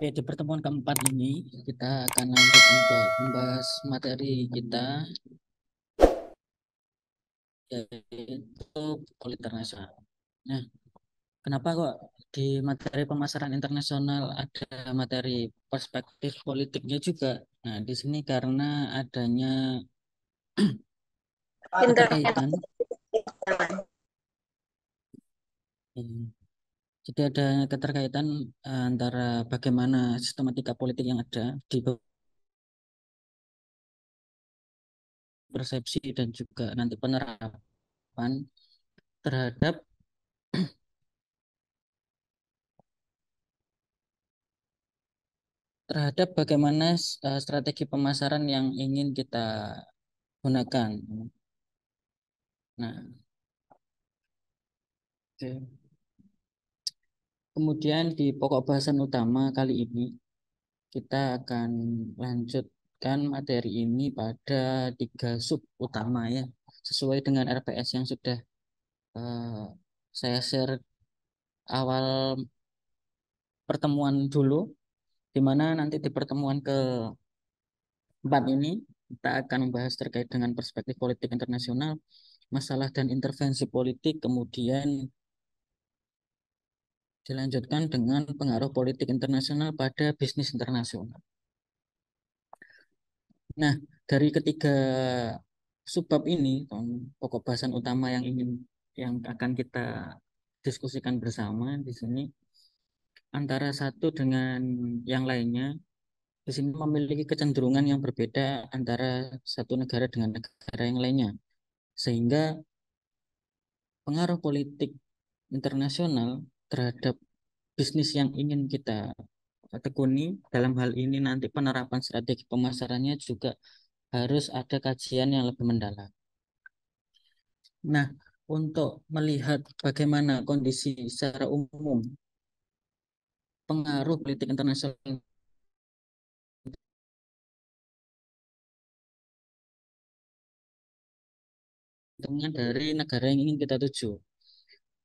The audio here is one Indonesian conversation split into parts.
Oke, di pertemuan keempat ini kita akan lanjut untuk membahas materi kita yaitu politik internasional. Nah, kenapa kok di materi pemasaran internasional ada materi perspektif politiknya juga? Nah, di sini karena adanya Internet. keterkaitan, hmm, jadi ada keterkaitan antara bagaimana sistematika politik yang ada di persepsi dan juga nanti penerapan terhadap bagaimana strategi pemasaran yang ingin kita gunakan. Nah, oke. Kemudian di pokok bahasan utama kali ini kita akan lanjutkan materi ini pada 3 sub utama ya, sesuai dengan RPS yang sudah eh, saya share awal pertemuan dulu, di mana nanti di pertemuan keempat ini kita akan membahas terkait dengan perspektif politik internasional, masalah dan intervensi politik, kemudian dilanjutkan dengan pengaruh politik internasional pada bisnis internasional. Nah, dari ketiga subbab ini, pokok bahasan utama yang akan kita diskusikan bersama di sini antara satu dengan yang lainnya, di sini memiliki kecenderungan yang berbeda antara satu negara dengan negara yang lainnya, sehingga pengaruh politik internasional terhadap bisnis yang ingin kita tekuni dalam hal ini nanti penerapan strategi pemasarannya juga harus ada kajian yang lebih mendalam. Nah, untuk melihat bagaimana kondisi secara umum pengaruh politik internasional dengan dari negara yang ingin kita tuju,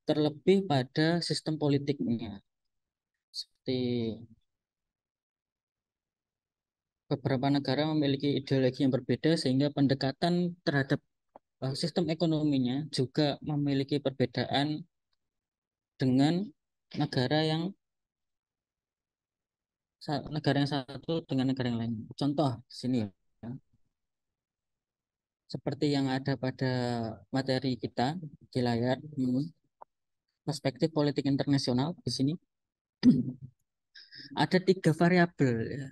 terlebih pada sistem politiknya. Seperti beberapa negara memiliki ideologi yang berbeda sehingga pendekatan terhadap sistem ekonominya juga memiliki perbedaan dengan negara yang satu dengan negara yang lain. Contoh di sini ya, seperti yang ada pada materi kita di layar, perspektif politik internasional di sini ada 3 variabel ya,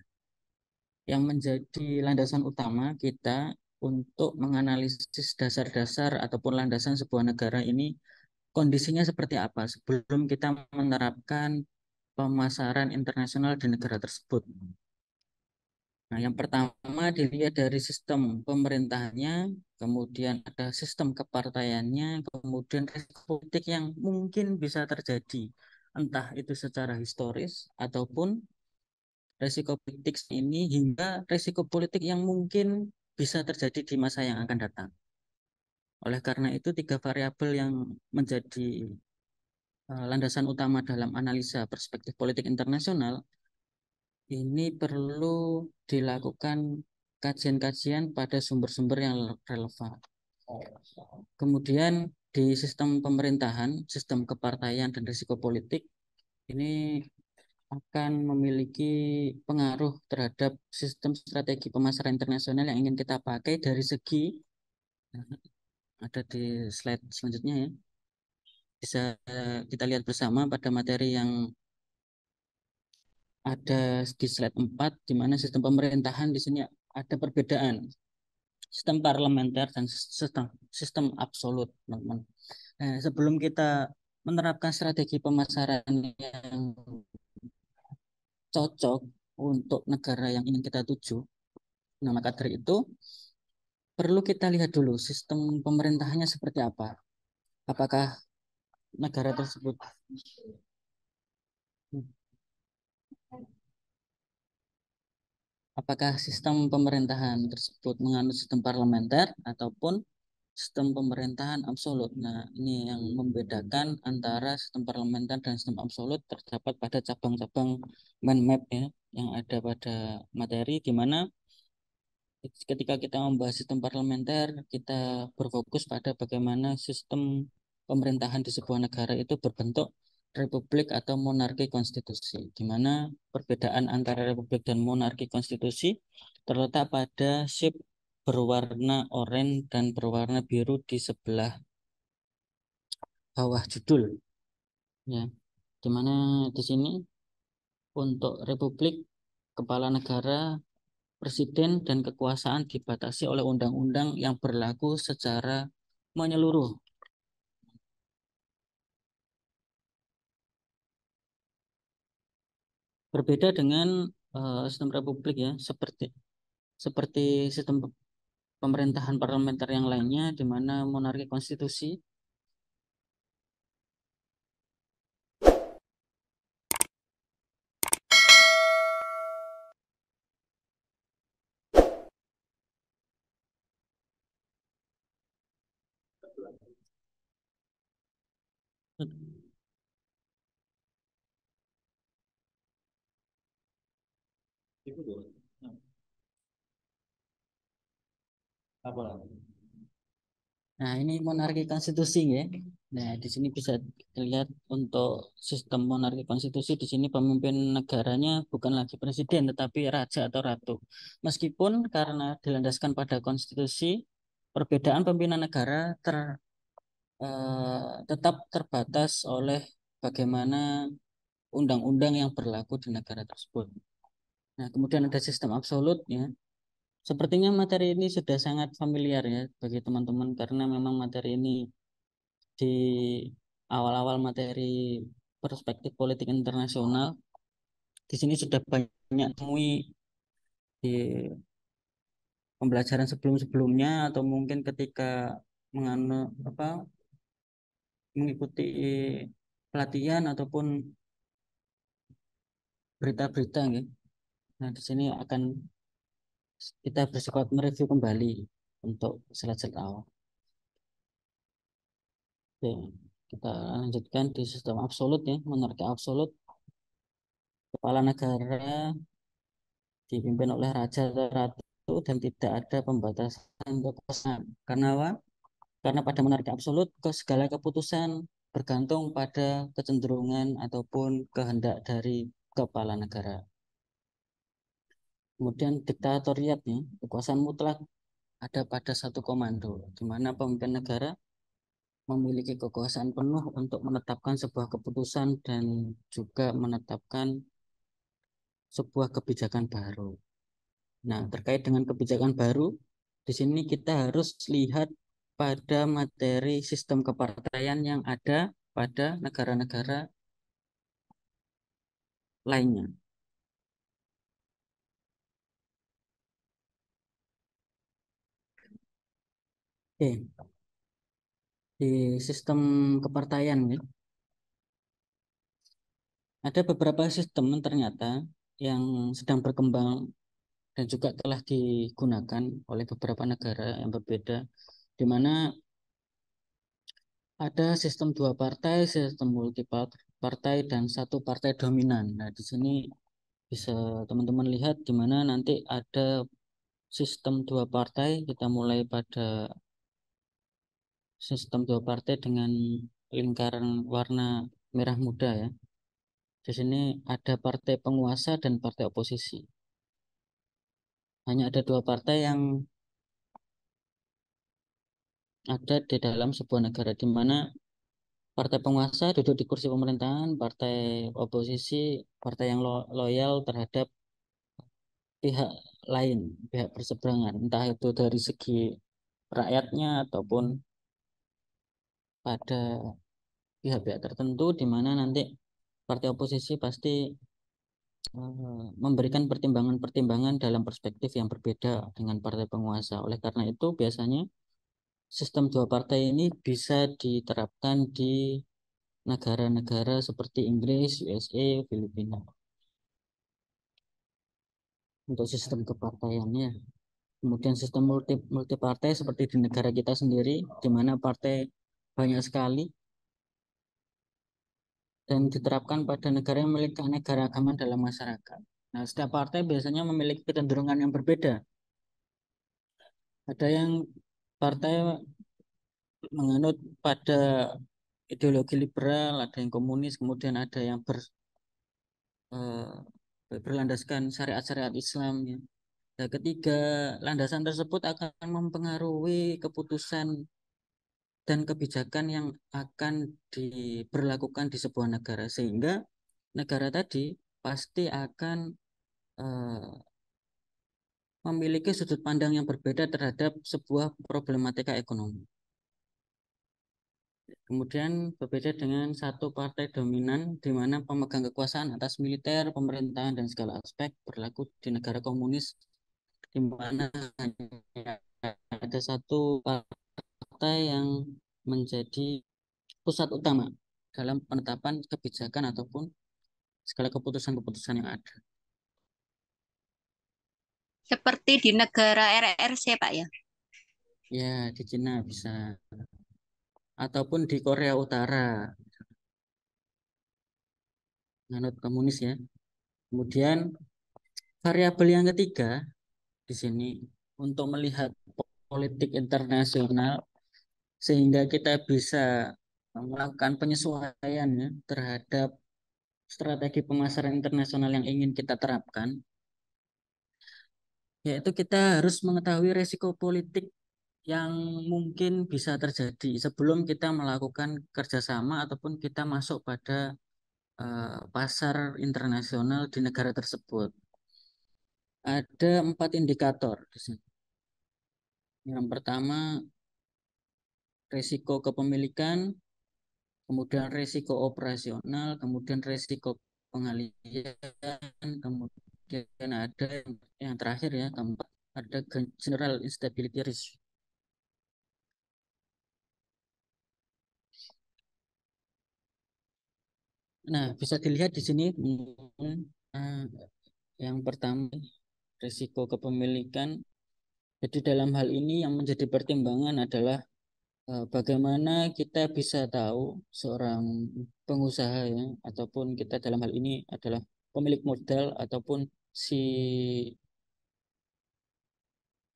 yang menjadi landasan utama kita untuk menganalisis dasar-dasar ataupun landasan sebuah negara ini kondisinya seperti apa sebelum kita menerapkan pemasaran internasional di negara tersebut. Nah, yang pertama dilihat dari sistem pemerintahannya, kemudian ada sistem kepartaiannya, kemudian risiko politik yang mungkin bisa terjadi, entah itu secara historis ataupun risiko politik ini hingga risiko politik yang mungkin bisa terjadi di masa yang akan datang. Oleh karena itu, 3 variabel yang menjadi landasan utama dalam analisa perspektif politik internasional ini perlu dilakukan kajian-kajian pada sumber-sumber yang relevan. Kemudian di sistem pemerintahan, sistem kepartaian dan risiko politik ini akan memiliki pengaruh terhadap sistem strategi pemasaran internasional yang ingin kita pakai dari segi ada di slide selanjutnya ya. Bisa kita lihat bersama pada materi yang ada di slide 4 di mana sistem pemerintahan di sini ada perbedaan sistem parlementer dan sistem sistem absolut, teman-teman. Nah, sebelum kita menerapkan strategi pemasaran yang cocok untuk negara yang ingin kita tuju, nah maka dari itu perlu kita lihat dulu sistem pemerintahannya seperti apa. Apakah negara tersebut apakah sistem pemerintahan tersebut menganut sistem parlementer ataupun sistem pemerintahan absolut. Nah, ini yang membedakan antara sistem parlementer dan sistem absolut terdapat pada cabang-cabang mind map ya yang ada pada materi, di mana ketika kita membahas sistem parlementer, kita berfokus pada bagaimana sistem pemerintahan di sebuah negara itu berbentuk republik atau monarki konstitusi, di mana perbedaan antara republik dan monarki konstitusi terletak pada shape berwarna oranye dan berwarna biru di sebelah bawah judul, ya, di mana di sini untuk republik, kepala negara, presiden, dan kekuasaan dibatasi oleh undang-undang yang berlaku secara menyeluruh. Berbeda dengan sistem republik ya, seperti seperti sistem pemerintahan parlementer yang lainnya, di mana monarki konstitusi. Nah, ini monarki konstitusi ya. Nah, di sini bisa dilihat untuk sistem monarki konstitusi, di sini pemimpin negaranya bukan lagi presiden tetapi raja atau ratu. Meskipun karena dilandaskan pada konstitusi, perbedaan pimpinan negara tetap terbatas oleh bagaimana undang-undang yang berlaku di negara tersebut. Nah, kemudian ada sistem absolut ya. Sepertinya materi ini sudah sangat familiar ya bagi teman-teman karena memang materi ini di awal-awal materi perspektif politik internasional di sini sudah banyak temui di pembelajaran sebelum-sebelumnya atau mungkin ketika apa mengikuti pelatihan ataupun berita-berita gitu. Nah, di sini akan kita bersifat mereview kembali untuk slide-slide awal. Oke, kita lanjutkan di sistem absolut ya, monarki absolut. Kepala negara dipimpin oleh raja atau ratu dan tidak ada pembatasan kekuasaan. Karena apa? Karena pada monarki absolut, segala keputusan bergantung pada kecenderungan ataupun kehendak dari kepala negara. Kemudian diktatoriat ya, kekuasaan mutlak ada pada satu komando, di mana pemimpin negara memiliki kekuasaan penuh untuk menetapkan sebuah keputusan dan juga menetapkan sebuah kebijakan baru. Nah, terkait dengan kebijakan baru, di sini kita harus lihat pada materi sistem kepartaian yang ada pada negara-negara lainnya. Oke, di sistem kepartaian ya, ada beberapa sistem ternyata yang sedang berkembang dan juga telah digunakan oleh beberapa negara yang berbeda, di mana ada sistem dua partai, sistem multi partai, dan satu partai dominan. Nah, di sini bisa teman-teman lihat di mana nanti ada sistem dua partai. Kita mulai pada sistem dua partai dengan lingkaran warna merah muda ya. Di sini ada partai penguasa dan partai oposisi. Hanya ada dua partai yang ada di dalam sebuah negara, di mana partai penguasa duduk di kursi pemerintahan, partai oposisi, partai yang loyal terhadap pihak lain, pihak berseberangan, entah itu dari segi rakyatnya ataupun pada pihak-pihak tertentu, di mana nanti partai oposisi pasti memberikan pertimbangan-pertimbangan dalam perspektif yang berbeda dengan partai penguasa. Oleh karena itu, biasanya sistem dua partai ini bisa diterapkan di negara-negara seperti Inggris, USA, Filipina untuk sistem kepartaiannya. Kemudian sistem multi partai seperti di negara kita sendiri, di mana partai banyak sekali dan diterapkan pada negara yang memiliki keanekaragaman dalam masyarakat. Nah, setiap partai biasanya memiliki kecenderungan yang berbeda. Ada yang partai menganut pada ideologi liberal, ada yang komunis, kemudian ada yang berlandaskan syariat-syariat Islam. Ya. Nah, ketiga landasan tersebut akan mempengaruhi keputusan dan kebijakan yang akan diberlakukan di sebuah negara, sehingga negara tadi pasti akan eh, memiliki sudut pandang yang berbeda terhadap sebuah problematika ekonomi. Kemudian berbeda dengan satu partai dominan di mana pemegang kekuasaan atas militer, pemerintahan, dan segala aspek berlaku di negara komunis di mana hanya ada satu partai yang menjadi pusat utama dalam penetapan kebijakan ataupun segala keputusan-keputusan yang ada. Seperti di negara RRC, Pak ya. Ya, di Cina bisa ataupun di Korea Utara, menganut komunis ya. Kemudian variabel yang ketiga di sini untuk melihat politik internasional sehingga kita bisa melakukan penyesuaian ya, terhadap strategi pemasaran internasional yang ingin kita terapkan, yaitu kita harus mengetahui resiko politik yang mungkin bisa terjadi sebelum kita melakukan kerjasama ataupun kita masuk pada pasar internasional di negara tersebut. Ada 4 indikator di sini. Yang pertama, risiko kepemilikan, kemudian risiko operasional, kemudian risiko pengalihan, kemudian ada yang terakhir ya, keempat, ada general instability risk. Nah, bisa dilihat di sini eh, yang pertama risiko kepemilikan. Jadi dalam hal ini yang menjadi pertimbangan adalah bagaimana kita bisa tahu seorang pengusaha ya, ataupun kita dalam hal ini adalah pemilik modal ataupun si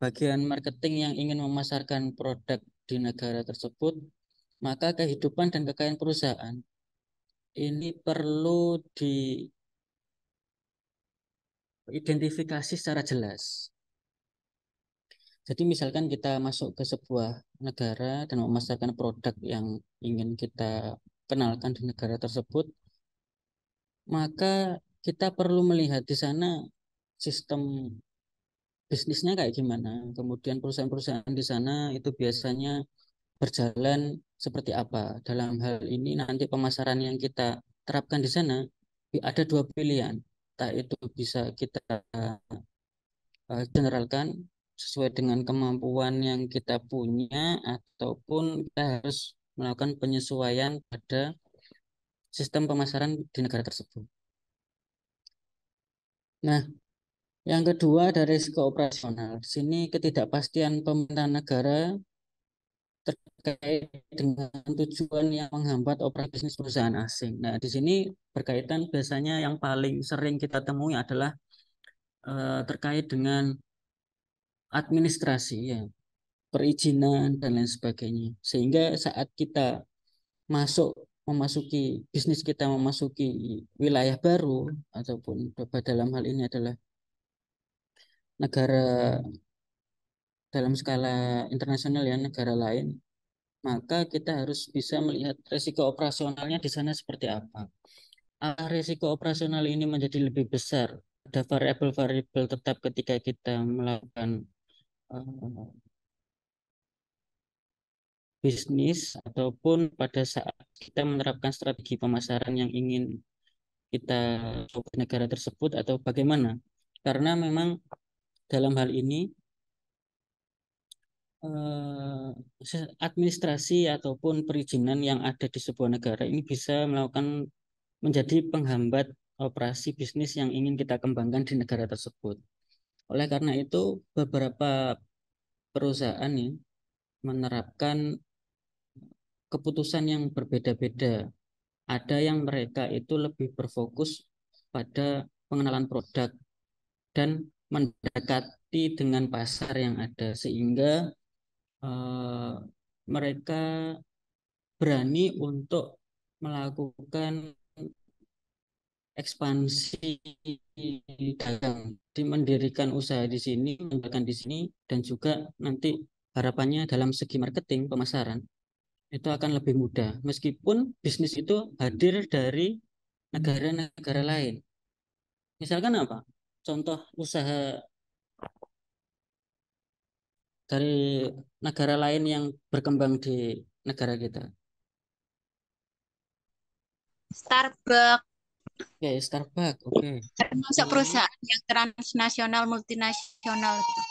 bagian marketing yang ingin memasarkan produk di negara tersebut, maka kehidupan dan kekayaan perusahaan ini perlu diidentifikasi secara jelas. Jadi misalkan kita masuk ke sebuah negara dan memasarkan produk yang ingin kita kenalkan di negara tersebut, maka kita perlu melihat di sana sistem bisnisnya kayak gimana. Kemudian perusahaan-perusahaan di sana itu biasanya berjalan seperti apa. Dalam hal ini nanti pemasaran yang kita terapkan di sana ada dua pilihan. Entah itu bisa kita generalkan sesuai dengan kemampuan yang kita punya ataupun kita harus melakukan penyesuaian pada sistem pemasaran di negara tersebut. Nah, yang kedua ada risiko operasional. Di sini ketidakpastian pemerintah negara terkait dengan tujuan yang menghambat operasi bisnis perusahaan asing. Nah, di sini berkaitan biasanya yang paling sering kita temui adalah terkait dengan administrasi ya, perizinan dan lain sebagainya. Sehingga saat kita masuk memasuki bisnis kita memasuki wilayah baru ataupun dalam hal ini adalah negara dalam skala internasional ya negara lain, maka kita harus bisa melihat risiko operasionalnya di sana seperti apa. Apakah risiko operasional ini menjadi lebih besar? Ada variabel-variabel tetap ketika kita melakukan eh, bisnis ataupun pada saat kita menerapkan strategi pemasaran yang ingin kita coba di negara tersebut atau bagaimana? Karena memang dalam hal ini administrasi ataupun perizinan yang ada di sebuah negara ini bisa melakukan menjadi penghambat operasi bisnis yang ingin kita kembangkan di negara tersebut. Oleh karena itu, beberapa perusahaan nih menerapkan keputusan yang berbeda-beda. Ada yang mereka itu lebih berfokus pada pengenalan produk dan mendekati dengan pasar yang ada, sehingga eh, mereka berani untuk melakukan ekspansi dagang, di mendirikan usaha di sini, mengembangkan di sini, dan juga nanti harapannya dalam segi marketing pemasaran itu akan lebih mudah. Meskipun bisnis itu hadir dari negara-negara lain. Misalkan apa? Contoh usaha dari negara lain yang berkembang di negara kita. Starbucks Oke, Starbucks. Oke. termasuk perusahaan yang transnasional multinasional itu.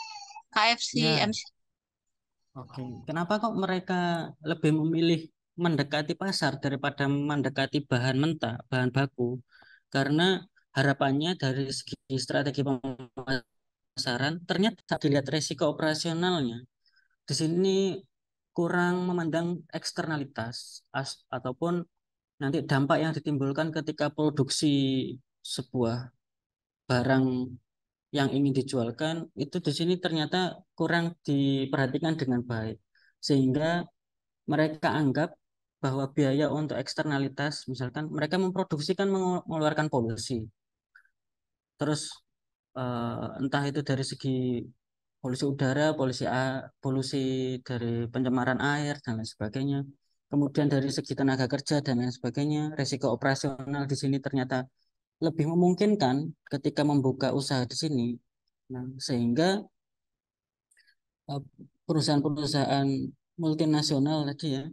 KFC, Ya, MC. oke. Kenapa kok mereka lebih memilih mendekati pasar daripada mendekati bahan mentah, bahan baku? Karena harapannya dari segi strategi pemasaran, ternyata saat dilihat resiko operasionalnya, di sini kurang memandang eksternalitas ataupun nanti dampak yang ditimbulkan ketika produksi sebuah barang yang ingin dijualkan itu di sini ternyata kurang diperhatikan dengan baik, sehingga mereka anggap bahwa biaya untuk eksternalitas, misalkan mereka memproduksikan mengeluarkan polusi, terus entah itu dari segi polusi udara, polusi dari pencemaran air dan lain sebagainya. Kemudian dari segi tenaga kerja dan lain sebagainya, risiko operasional di sini ternyata lebih memungkinkan ketika membuka usaha di sini. Nah, sehingga eh, perusahaan-perusahaan multinasional tadi ya,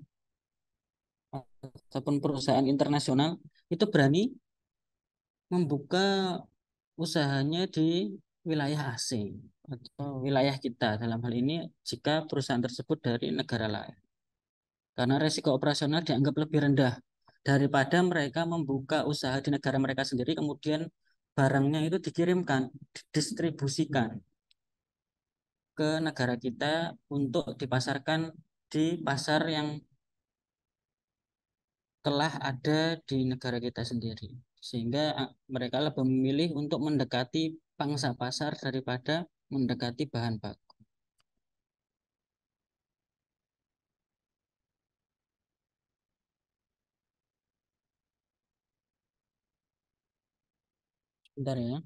ataupun perusahaan internasional itu berani membuka usahanya di wilayah asing atau wilayah kita dalam hal ini jika perusahaan tersebut dari negara lain. Karena resiko operasional dianggap lebih rendah daripada mereka membuka usaha di negara mereka sendiri kemudian barangnya itu dikirimkan, didistribusikan ke negara kita untuk dipasarkan di pasar yang telah ada di negara kita sendiri. Sehingga mereka lebih memilih untuk mendekati pangsa pasar daripada mendekati bahan baku. Bentar ya.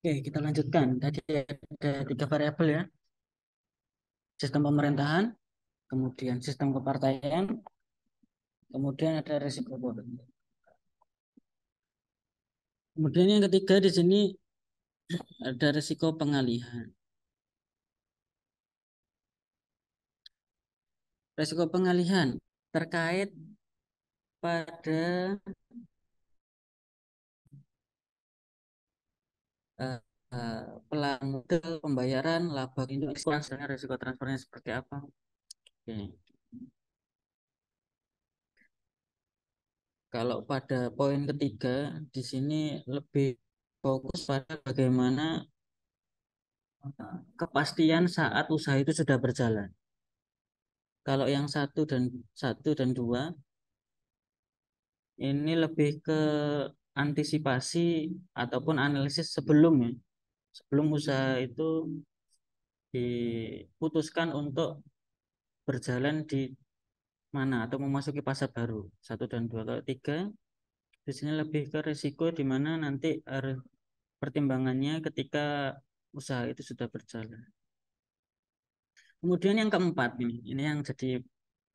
Oke, kita lanjutkan. Tadi ada tiga variabel ya. Sistem pemerintahan, kemudian sistem kepartaian, kemudian ada risiko politik. Kemudian yang ketiga di sini ada risiko pengalihan. Risiko pengalihan terkait pada eh, pelanggan pembayaran laba itu ekspansinya risiko transfernya seperti apa. Oke. Kalau pada poin ketiga di sini lebih fokus pada bagaimana kepastian saat usaha itu sudah berjalan. Kalau yang satu dan dua ini lebih ke antisipasi ataupun analisis sebelumnya, sebelum usaha itu diputuskan untuk berjalan di mana atau memasuki pasar baru. Satu dan dua. Kalau tiga di sini lebih ke risiko di mana nanti pertimbangannya ketika usaha itu sudah berjalan. Kemudian yang keempat ini yang jadi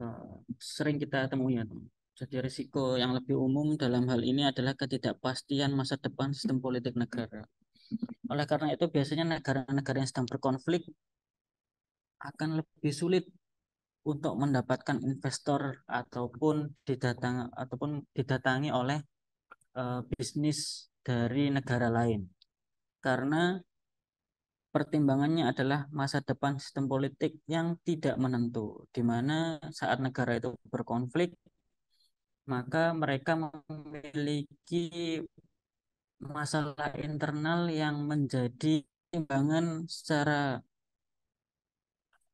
eh, sering kita temui ya, teman. Jadi risiko yang lebih umum dalam hal ini adalah ketidakpastian masa depan sistem politik negara. Oleh karena itu biasanya negara-negara yang sedang berkonflik akan lebih sulit untuk mendapatkan investor ataupun didatangi oleh bisnis dari negara lain. Karena pertimbangannya adalah masa depan sistem politik yang tidak menentu, di mana saat negara itu berkonflik, maka mereka memiliki masalah internal yang menjadi pertimbangan secara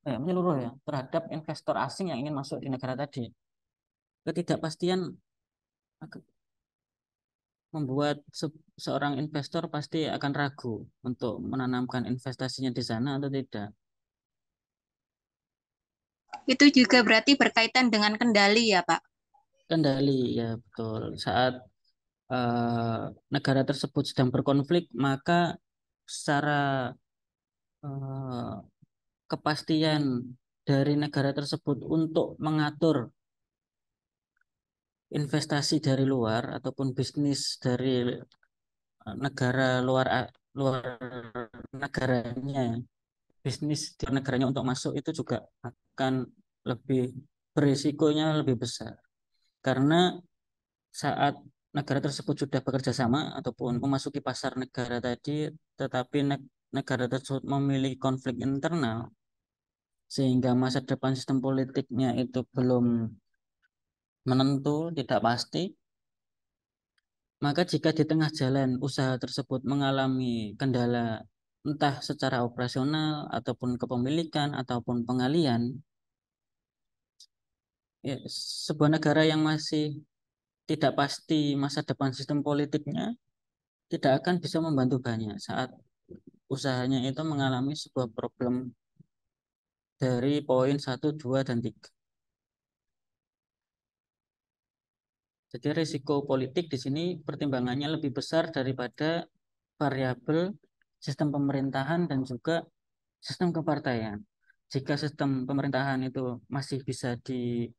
menyeluruh ya terhadap investor asing yang ingin masuk di negara tadi. Ketidakpastian membuat seorang investor pasti akan ragu untuk menanamkan investasinya di sana atau tidak. Itu juga berarti berkaitan dengan kendali ya, Pak. Kendali ya betul. Saat negara tersebut sedang berkonflik, maka secara eh, kepastian dari negara tersebut untuk mengatur investasi dari luar ataupun bisnis dari negara luar negaranya, bisnis di negaranya untuk masuk itu juga akan lebih berisikonya lebih besar karena saat negara tersebut sudah bekerja sama ataupun memasuki pasar negara tadi, tetapi negara tersebut memiliki konflik internal sehingga masa depan sistem politiknya itu belum menentu, tidak pasti. Maka jika di tengah jalan usaha tersebut mengalami kendala entah secara operasional ataupun kepemilikan ataupun pengalian, ya, sebuah negara yang masih tidak pasti masa depan sistem politiknya tidak akan bisa membantu banyak saat usahanya itu mengalami sebuah problem dari poin satu, 2, dan 3. Jadi risiko politik di sini pertimbangannya lebih besar daripada variabel sistem pemerintahan dan juga sistem kepartaian. Jika sistem pemerintahan itu masih bisa eh,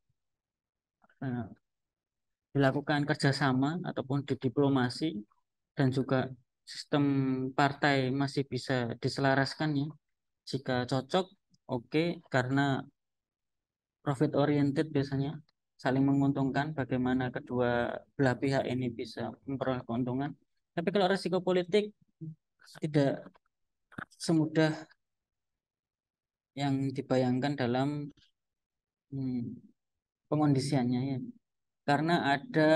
dilakukan kerjasama ataupun didiplomasi dan juga sistem partai masih bisa diselaraskan ya. Jika cocok, oke, karena profit oriented biasanya saling menguntungkan bagaimana kedua belah pihak ini bisa memperoleh keuntungan. Tapi kalau risiko politik tidak semudah yang dibayangkan dalam hmm, pengondisiannya ya. Karena ada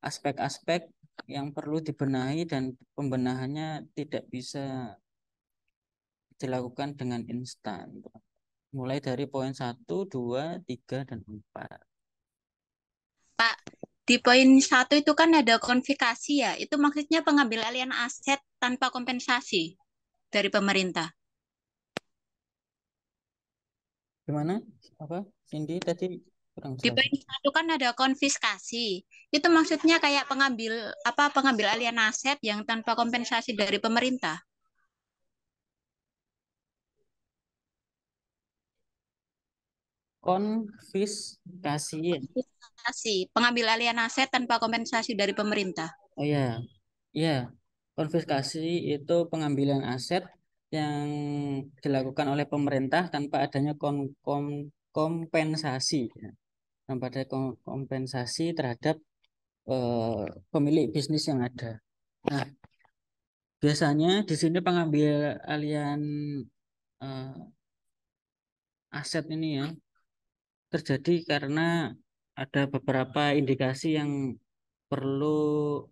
aspek-aspek yang perlu dibenahi dan pembenahannya tidak bisa dilakukan dengan instan. Mulai dari poin satu, 2, 3, dan 4. Pak, di poin satu itu kan ada konfiskasi ya. Itu maksudnya pengambil alihan aset tanpa kompensasi dari pemerintah. Gimana? Apa? Cindy tadi kurang Di jelas. poin satu kan ada konfiskasi. Itu maksudnya kayak pengambil alihan aset yang tanpa kompensasi dari pemerintah. Konfiskasi. Ya? Konfiskasi, pengambil alihan aset tanpa kompensasi dari pemerintah. Oh ya, ya. Konfiskasi itu pengambilan aset yang dilakukan oleh pemerintah tanpa adanya kompensasi, ya. Tanpa ada kompensasi terhadap pemilik bisnis yang ada. Nah, biasanya di sini pengambil alian eh, aset ini ya terjadi karena ada beberapa indikasi yang perlu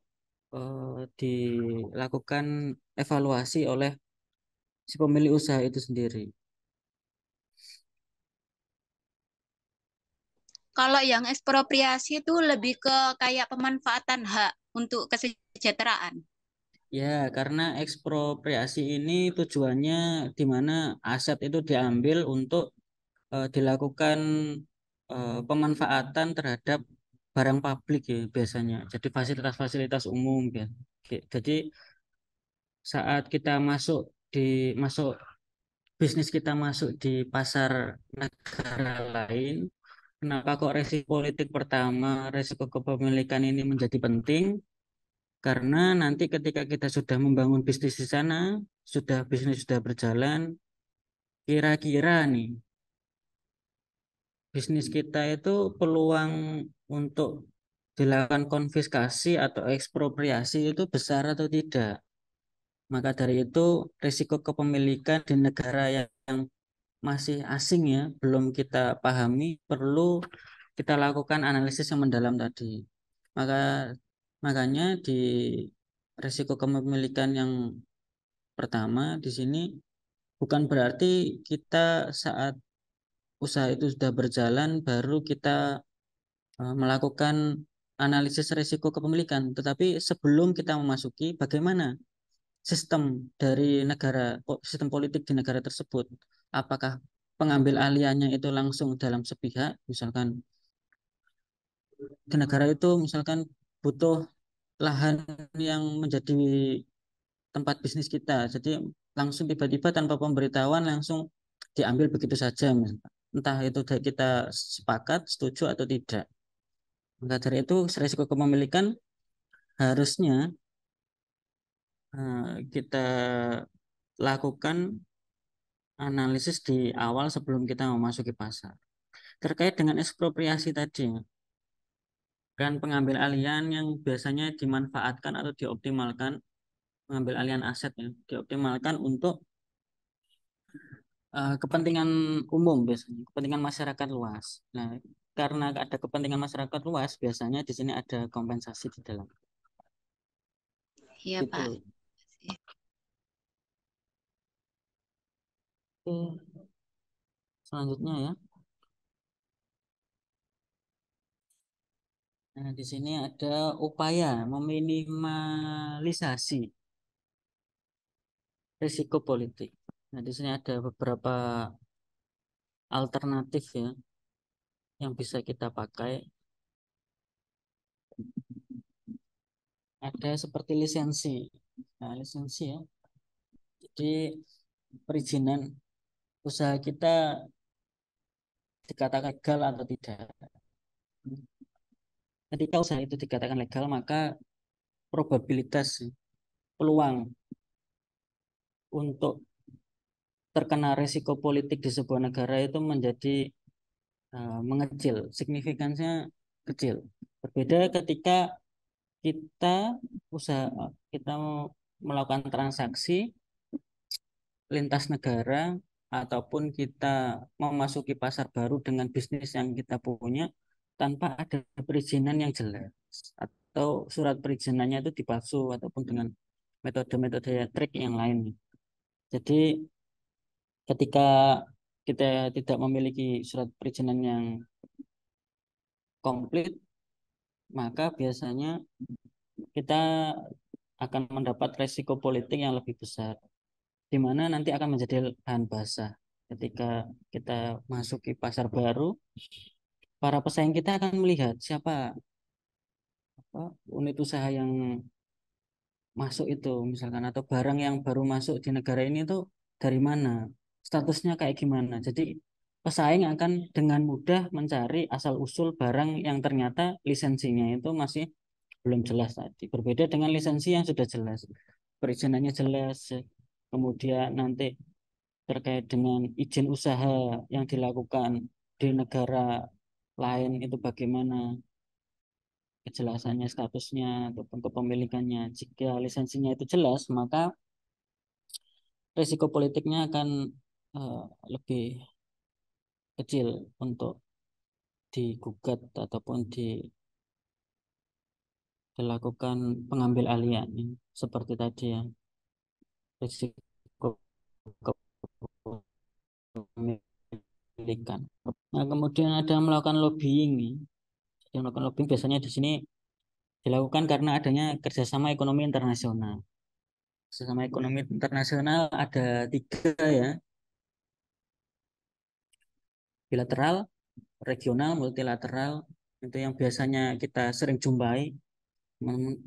dilakukan evaluasi oleh si pemilik usaha itu sendiri. Kalau yang ekspropriasi itu lebih ke kayak pemanfaatan hak untuk kesejahteraan. Ya, karena ekspropriasi ini tujuannya di mana aset itu diambil untuk dilakukan pemanfaatan terhadap barang publik ya biasanya. Jadi fasilitas-fasilitas umum ya. Jadi saat kita di masuk bisnis kita masuk di pasar negara lain, kenapa kok resiko politik pertama, resiko kepemilikan ini menjadi penting? Karena nanti ketika kita sudah membangun bisnis di sana, bisnis sudah berjalan, kira-kira nih bisnis kita itu peluang untuk dilakukan konfiskasi atau ekspropriasi itu besar atau tidak. Maka dari itu risiko kepemilikan di negara yang masih asing ya, belum kita pahami, perlu kita lakukan analisis yang mendalam tadi. Maka makanya di risiko kepemilikan yang pertama di sini bukan berarti kita saat usaha itu sudah berjalan baru kita melakukan analisis risiko kepemilikan, tetapi sebelum kita memasuki bagaimana sistem dari sistem politik di negara tersebut, apakah pengambil aliannya itu langsung dalam sepihak, misalkan di negara itu misalkan butuh lahan yang menjadi tempat bisnis kita, jadi langsung tiba-tiba tanpa pemberitahuan langsung diambil begitu saja, misalkan. Entah itu kita sepakat, setuju atau tidak. Maka dari itu risiko kepemilikan harusnya kita lakukan analisis di awal sebelum kita memasuki pasar. Terkait dengan ekspropriasi tadi, dan pengambil alihan yang biasanya dimanfaatkan atau dioptimalkan, pengambil alihan aset ya, dioptimalkan untuk kepentingan umum biasanya, kepentingan masyarakat luas. Nah, karena ada kepentingan masyarakat luas, biasanya di sini ada kompensasi di dalam. Iya, Pak. Itu. Oke, selanjutnya ya. Nah, di sini ada upaya meminimalisasi risiko politik. Nah, di sini ada beberapa alternatif ya yang bisa kita pakai. Ada seperti lisensi. Nah, lisensi ya. Jadi perizinan usaha kita dikatakan legal atau tidak. Ketika usaha itu dikatakan legal, maka probabilitas peluang untuk terkena risiko politik di sebuah negara itu menjadi mengecil, signifikannya kecil. Berbeda ketika kita usaha kita melakukan transaksi lintas negara ataupun kita memasuki pasar baru dengan bisnis yang kita punya tanpa ada perizinan yang jelas atau surat perizinannya itu dipalsu ataupun dengan metode-metode trik yang lain. Jadi ketika kita tidak memiliki surat perizinan yang komplit, maka biasanya kita akan mendapat resiko politik yang lebih besar, di mana nanti akan menjadi bahan basah. Ketika kita masuki pasar baru, para pesaing kita akan melihat siapa unit usaha yang masuk itu, misalkan, atau barang yang baru masuk di negara ini itu dari mana, statusnya kayak gimana. Jadi pesaing akan dengan mudah mencari asal-usul barang yang ternyata lisensinya itu masih belum jelas tadi. Berbeda dengan lisensi yang sudah jelas, perizinannya jelas, kemudian nanti terkait dengan izin usaha yang dilakukan di negara lain itu bagaimana kejelasannya, statusnya ataupun kepemilikannya. Jika lisensinya itu jelas, maka risiko politiknya akan eh, lebih kecil untuk digugat ataupun dilakukan pengambil alihan seperti tadi ya, risiko kepemilikan. Nah, kemudian ada melakukan lobbying nih. Yang melakukan lobbying biasanya di sini dilakukan karena adanya kerjasama ekonomi internasional. Kerjasama ekonomi internasional ada tiga ya, bilateral, regional, multilateral. Itu yang biasanya kita sering jumpai. Namun,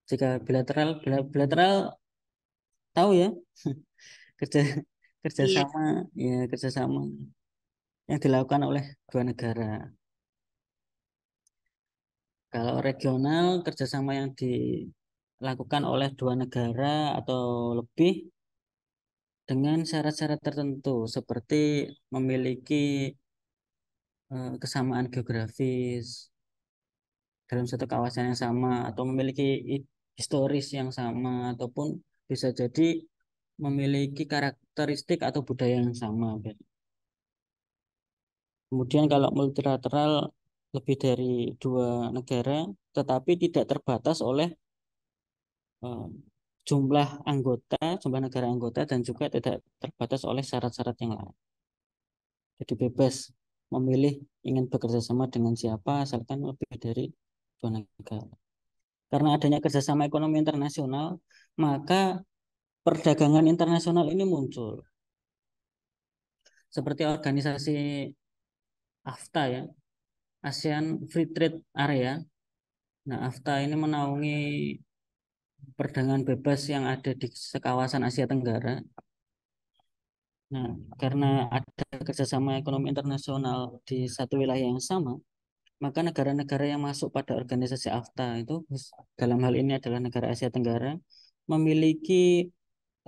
jika bilateral, bilateral tahu ya, kerja Iya. kerjasama ya, kerjasama yang dilakukan oleh dua negara. Kalau regional, kerjasama yang dilakukan oleh dua negara atau lebih dengan syarat-syarat tertentu seperti memiliki kesamaan geografis, dalam satu kawasan yang sama atau memiliki historis yang sama ataupun bisa jadi memiliki karakteristik atau budaya yang sama. Kemudian kalau multilateral lebih dari dua negara, tetapi tidak terbatas oleh eh, jumlah negara anggota dan juga tidak terbatas oleh syarat-syarat yang lain. Jadi bebas memilih ingin bekerja sama dengan siapa asalkan lebih dari dua negara. Karena adanya kerjasama ekonomi internasional, maka perdagangan internasional ini muncul. Seperti organisasi AFTA ya, ASEAN Free Trade Area. Nah, AFTA ini menaungi perdagangan bebas yang ada di sekawasan Asia Tenggara. Nah, karena ada kerjasama ekonomi internasional di satu wilayah yang sama, maka negara-negara yang masuk pada organisasi AFTA itu, dalam hal ini adalah negara Asia Tenggara, memiliki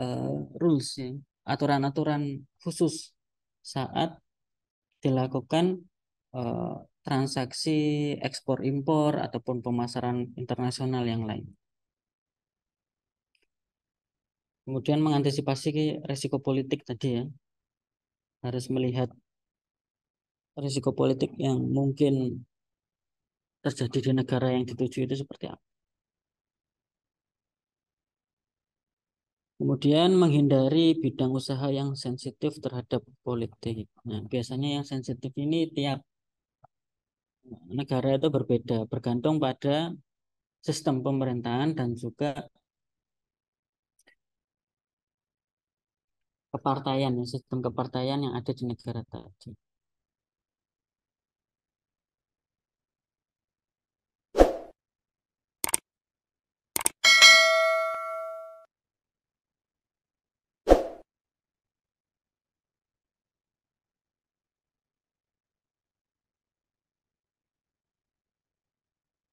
eh, rules ya, aturan-aturan khusus saat dilakukan eh, transaksi ekspor impor ataupun pemasaran internasional yang lain. Kemudian mengantisipasi risiko politik tadi ya, harus melihat risiko politik yang mungkin terjadi di negara yang dituju itu seperti apa. Kemudian menghindari bidang usaha yang sensitif terhadap politik. Nah, biasanya yang sensitif ini tiap negara itu berbeda, bergantung pada sistem pemerintahan dan juga kepartaian, ya, sistem kepartaian yang ada di negara tadi.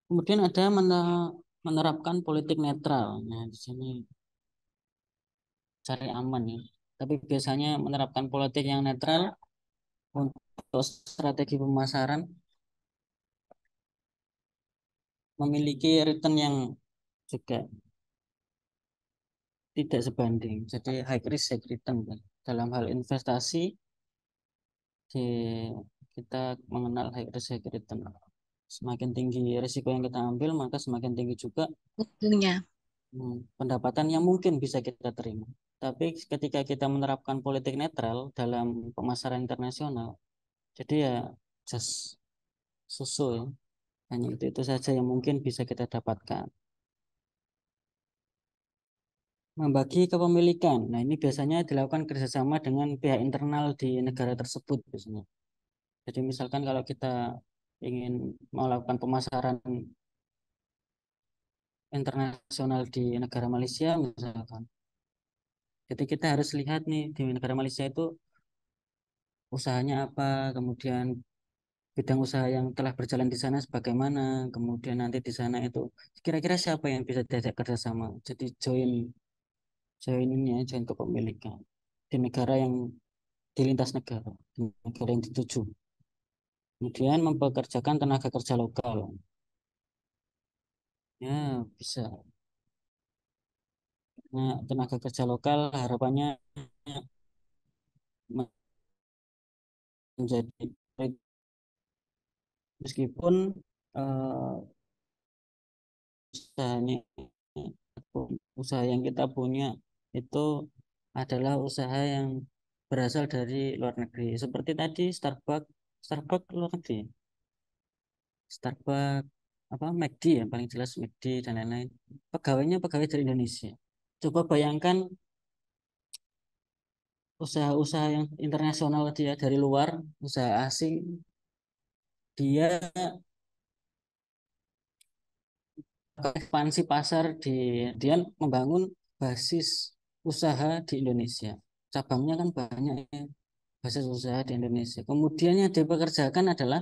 Kemudian ada menerapkan politik netral. Nah, di sini cari aman ya. Tapi biasanya menerapkan politik yang netral untuk strategi pemasaran memiliki return yang juga tidak sebanding. Jadi high risk high return kan. Dalam hal investasi di kita mengenal high risk high return. Semakin tinggi risiko yang kita ambil, maka semakin tinggi juga Untungnya. pendapatan yang mungkin bisa kita terima. Tapi ketika kita menerapkan politik netral dalam pemasaran internasional, jadi ya just susu ya. Hanya itu saja yang mungkin bisa kita dapatkan. Membagi kepemilikan. Nah, ini biasanya dilakukan kerjasama dengan pihak internal di negara tersebut biasanya. Jadi misalkan kalau kita ingin melakukan pemasaran internasional di negara Malaysia misalkan. Jadi kita harus lihat nih di negara Malaysia itu usahanya apa, kemudian bidang usaha yang telah berjalan di sana sebagaimana, kemudian nanti di sana itu kira-kira siapa yang bisa diajak kerjasama. Jadi join join ini ya, join kepemilikan di negara yang di lintas negara, di negara yang dituju. Kemudian mempekerjakan tenaga kerja lokal. Ya, bisa. Nah, tenaga kerja lokal harapannya menjadi meskipun eh, usahanya usaha yang kita punya itu adalah usaha yang berasal dari luar negeri. Seperti tadi Starbucks, Starbucks luar negeri, Starbucks apa McD ya paling jelas McD dan lain-lain. Pegawainya pegawai dari Indonesia. Coba bayangkan usaha-usaha yang internasional dia dari luar, usaha asing, dia ekspansi pasar dia membangun basis usaha di Indonesia. Cabangnya kan banyak ya, basis usaha di Indonesia. Kemudian yang dipekerjakan adalah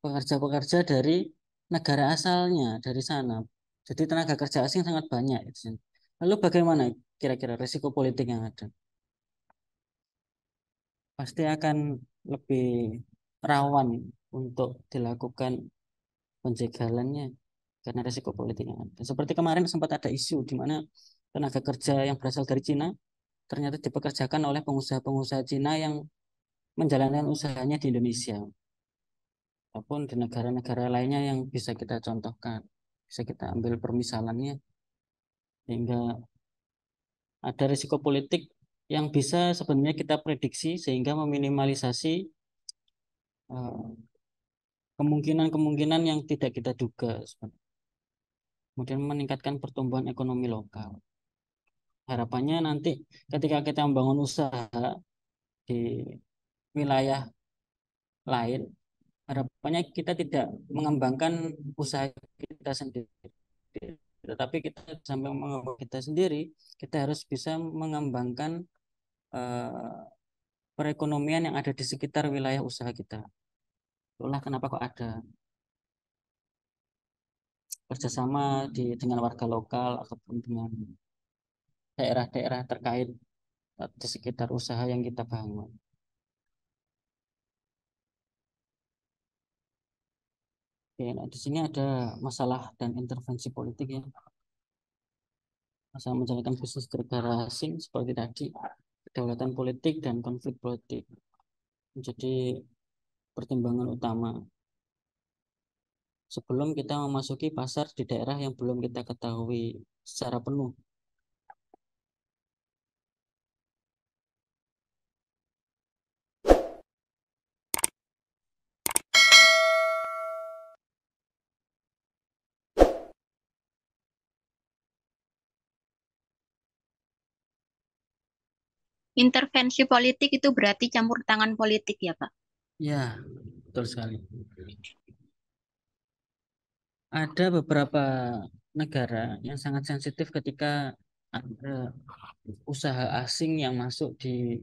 pekerja-pekerja dari negara asalnya, dari sana. Jadi tenaga kerja asing sangat banyak di sini. Lalu bagaimana kira-kira risiko politik yang ada? Pasti akan lebih rawan untuk dilakukan penjagalannya. karena resiko politiknya. Dan seperti kemarin sempat ada isu di mana tenaga kerja yang berasal dari Cina ternyata dipekerjakan oleh pengusaha-pengusaha Cina yang menjalankan usahanya di Indonesia ataupun di negara-negara lainnya yang bisa kita contohkan, bisa kita ambil permisalannya, sehingga ada risiko politik yang bisa sebenarnya kita prediksi sehingga meminimalisasi kemungkinan-kemungkinan yang tidak kita duga sebenarnya. Kemudian meningkatkan pertumbuhan ekonomi lokal. Harapannya nanti ketika kita membangun usaha di wilayah lain, harapannya kita tidak mengembangkan usaha kita sendiri, tetapi kita sampai mengembangkan kita sendiri, kita harus bisa mengembangkan eh, perekonomian yang ada di sekitar wilayah usaha kita. Itulah kenapa kok ada kerjasama dengan warga lokal ataupun dengan daerah-daerah terkait di sekitar usaha yang kita bangun. Oke, nah di sini ada masalah dan intervensi politik ya. Masalah menjalankan bisnis di negara asing seperti tadi, kedaulatan politik dan konflik politik menjadi pertimbangan utama sebelum kita memasuki pasar di daerah yang belum kita ketahui secara penuh. Intervensi politik itu berarti campur tangan politik ya, Pak? Ya, betul sekali. Ada beberapa negara yang sangat sensitif ketika ada usaha asing yang masuk di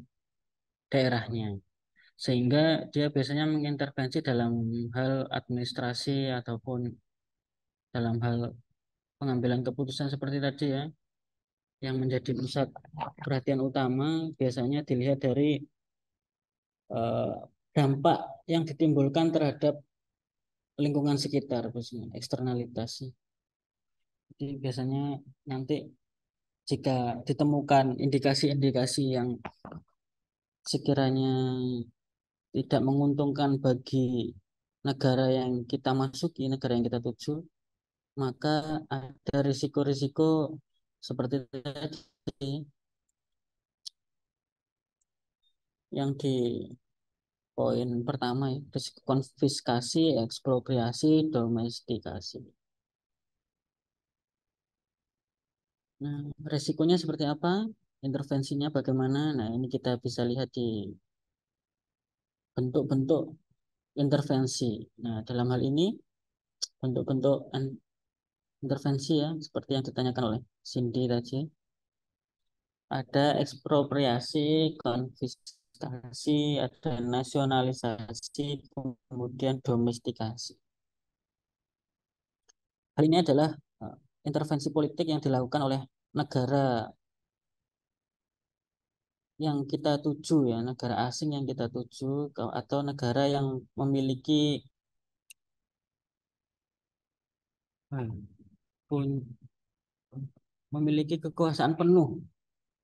daerahnya, sehingga dia biasanya mengintervensi dalam hal administrasi ataupun dalam hal pengambilan keputusan seperti tadi ya, yang menjadi pusat perhatian utama biasanya dilihat dari eh, dampak yang ditimbulkan terhadap lingkungan sekitar, biasanya eksternalitas. Jadi biasanya nanti jika ditemukan indikasi-indikasi yang sekiranya tidak menguntungkan bagi negara yang kita masuki, negara yang kita tuju, maka ada risiko-risiko seperti tadi yang di poin pertama ya, risiko konfiskasi, ekspropriasi, domestikasi. Nah, risikonya seperti apa? Intervensinya bagaimana? Nah, ini kita bisa lihat di bentuk-bentuk intervensi. Nah, dalam hal ini bentuk-bentuk intervensi ya, seperti yang ditanyakan oleh Cindy tadi. Ada ekspropriasi, konfiskasi, ada nasionalisasi, kemudian domestikasi. Hal ini adalah intervensi politik yang dilakukan oleh negara yang kita tuju ya, negara asing yang kita tuju atau negara yang memiliki pun memiliki kekuasaan penuh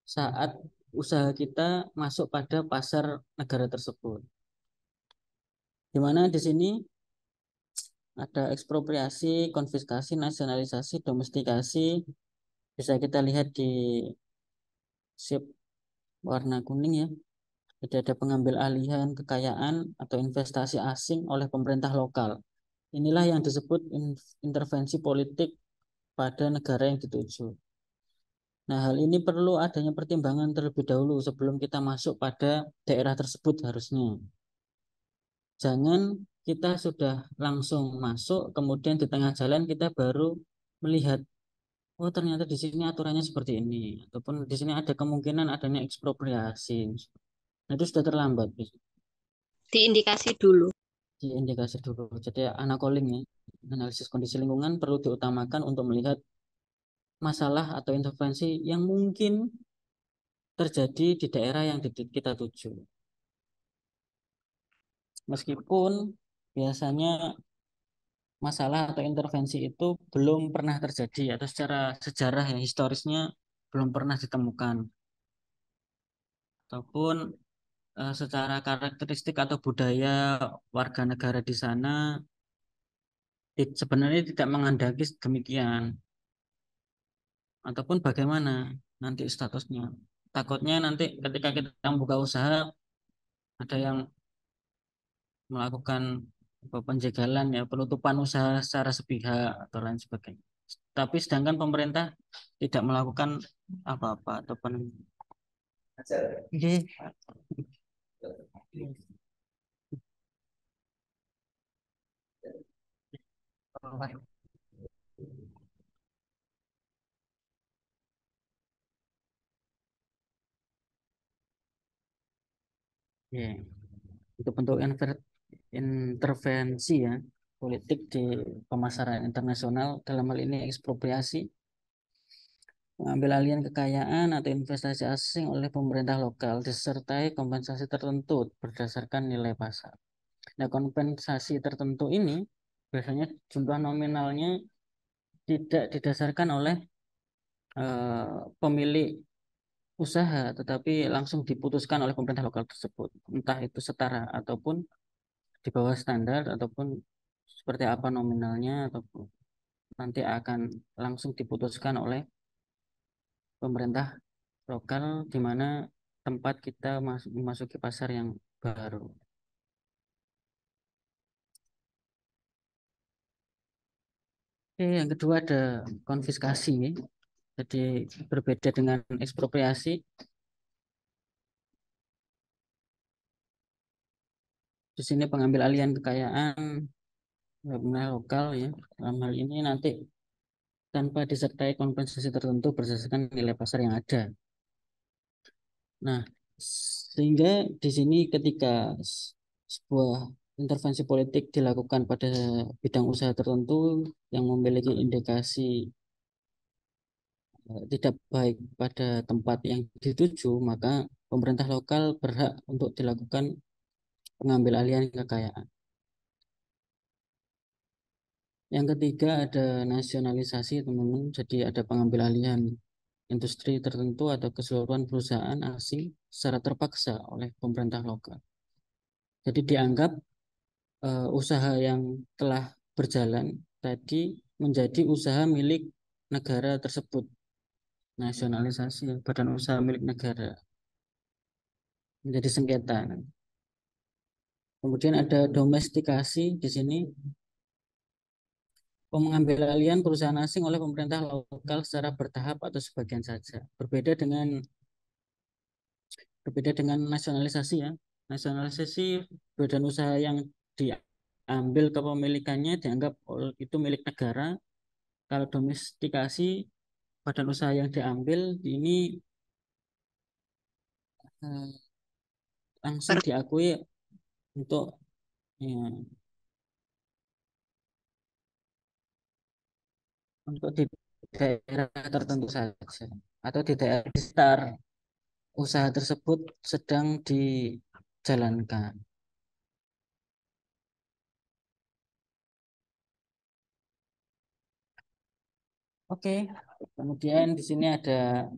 saat usaha kita masuk pada pasar negara tersebut. Di mana di sini ada ekspropriasi, konfiskasi, nasionalisasi, domestikasi. Bisa kita lihat di sip warna kuning ya. Jadi ada pengambil alihan kekayaan atau investasi asing oleh pemerintah lokal. Inilah yang disebut intervensi politik pada negara yang dituju. Nah, hal ini perlu adanya pertimbangan terlebih dahulu sebelum kita masuk pada daerah tersebut harusnya. Jangan kita sudah langsung masuk, kemudian di tengah jalan kita baru melihat, oh ternyata di sini aturannya seperti ini, ataupun di sini ada kemungkinan adanya ekspropriasi. Nah, itu sudah terlambat, Diindikasi dulu. diindikasi dulu. Jadi analysis ya, analisis kondisi lingkungan perlu diutamakan untuk melihat masalah atau intervensi yang mungkin terjadi di daerah yang kita tuju. Meskipun biasanya masalah atau intervensi itu belum pernah terjadi atau secara sejarah yang historisnya belum pernah ditemukan ataupun secara karakteristik atau budaya warga negara di sana sebenarnya tidak menghendaki demikian ataupun bagaimana nanti statusnya. Takutnya nanti ketika kita membuka usaha ada yang melakukan penjagalan ya penutupan usaha secara sepihak atau lain sebagainya. Tapi sedangkan pemerintah tidak melakukan apa-apa ataupun Oke. Ya, untuk bentuk intervensi ya politik di pemasaran internasional dalam hal ini ekspropriasi, mengambil alihan kekayaan atau investasi asing oleh pemerintah lokal disertai kompensasi tertentu berdasarkan nilai pasar. Nah, kompensasi tertentu ini biasanya jumlah nominalnya tidak didasarkan oleh pemilik usaha, tetapi langsung diputuskan oleh pemerintah lokal tersebut. Entah itu setara ataupun di bawah standar ataupun seperti apa nominalnya ataupun nanti akan langsung diputuskan oleh pemerintah lokal di mana tempat kita memasuki pasar yang baru. Oke, yang kedua ada konfiskasi. Jadi berbeda dengan ekspropriasi. Di sini pengambil alihan kekayaan pemerintah lokal ya. Dalam hal ini nanti tanpa disertai kompensasi tertentu berdasarkan nilai pasar yang ada. Nah, sehingga di sini ketika sebuah intervensi politik dilakukan pada bidang usaha tertentu yang memiliki indikasi tidak baik pada tempat yang dituju, maka pemerintah lokal berhak untuk dilakukan pengambil alihan kekayaan. Yang ketiga ada nasionalisasi, teman-teman. Jadi ada pengambil alihan industri tertentu atau keseluruhan perusahaan asing secara terpaksa oleh pemerintah lokal. Jadi dianggap usaha yang telah berjalan tadi menjadi usaha milik negara tersebut. Nasionalisasi badan usaha milik negara menjadi sengketa. Kemudian ada domestikasi di sini, pengambilalian perusahaan asing oleh pemerintah lokal secara bertahap atau sebagian saja. Berbeda dengan nasionalisasi ya. Nasionalisasi badan usaha yang diambil kepemilikannya dianggap itu milik negara. Kalau domestikasi badan usaha yang diambil ini eh, langsung Per- diakui untuk ya, untuk di daerah tertentu saja atau di daerah di sekitar usaha tersebut sedang dijalankan. Oke, kemudian di sini ada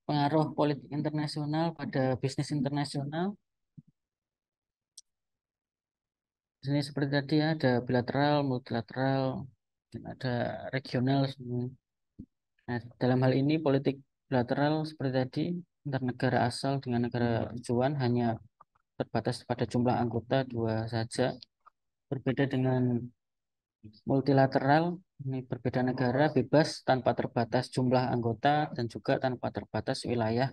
pengaruh politik internasional pada bisnis internasional. Di sini seperti tadi ya, ada bilateral, multilateral, dan ada regional semua. Nah, dalam hal ini politik bilateral seperti tadi antar negara asal dengan negara tujuan hanya terbatas pada jumlah anggota dua saja. Berbeda dengan multilateral, ini berbeda negara bebas tanpa terbatas jumlah anggota dan juga tanpa terbatas wilayah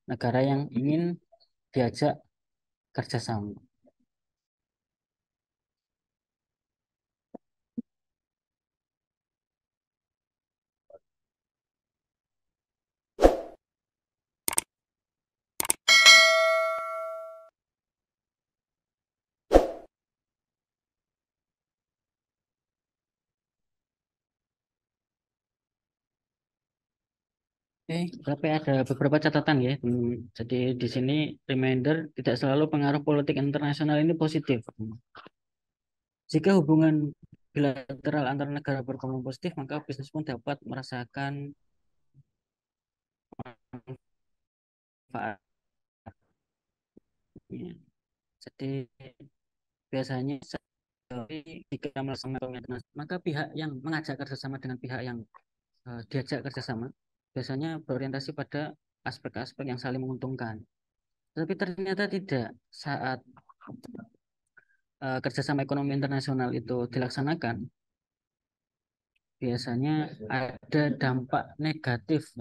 negara yang ingin diajak kerjasama. Oke, tapi ada beberapa catatan ya. Jadi di sini reminder tidak selalu pengaruh politik internasional ini positif. Jika hubungan bilateral antar negara berkembang positif, maka bisnis pun dapat merasakan manfaatnya. Jadi biasanya jika melaksanakan komitmen, maka pihak yang mengajak kerjasama dengan pihak yang diajak kerjasama biasanya berorientasi pada aspek-aspek yang saling menguntungkan. Tapi ternyata tidak. Saat kerjasama ekonomi internasional itu dilaksanakan, biasanya ada dampak negatif.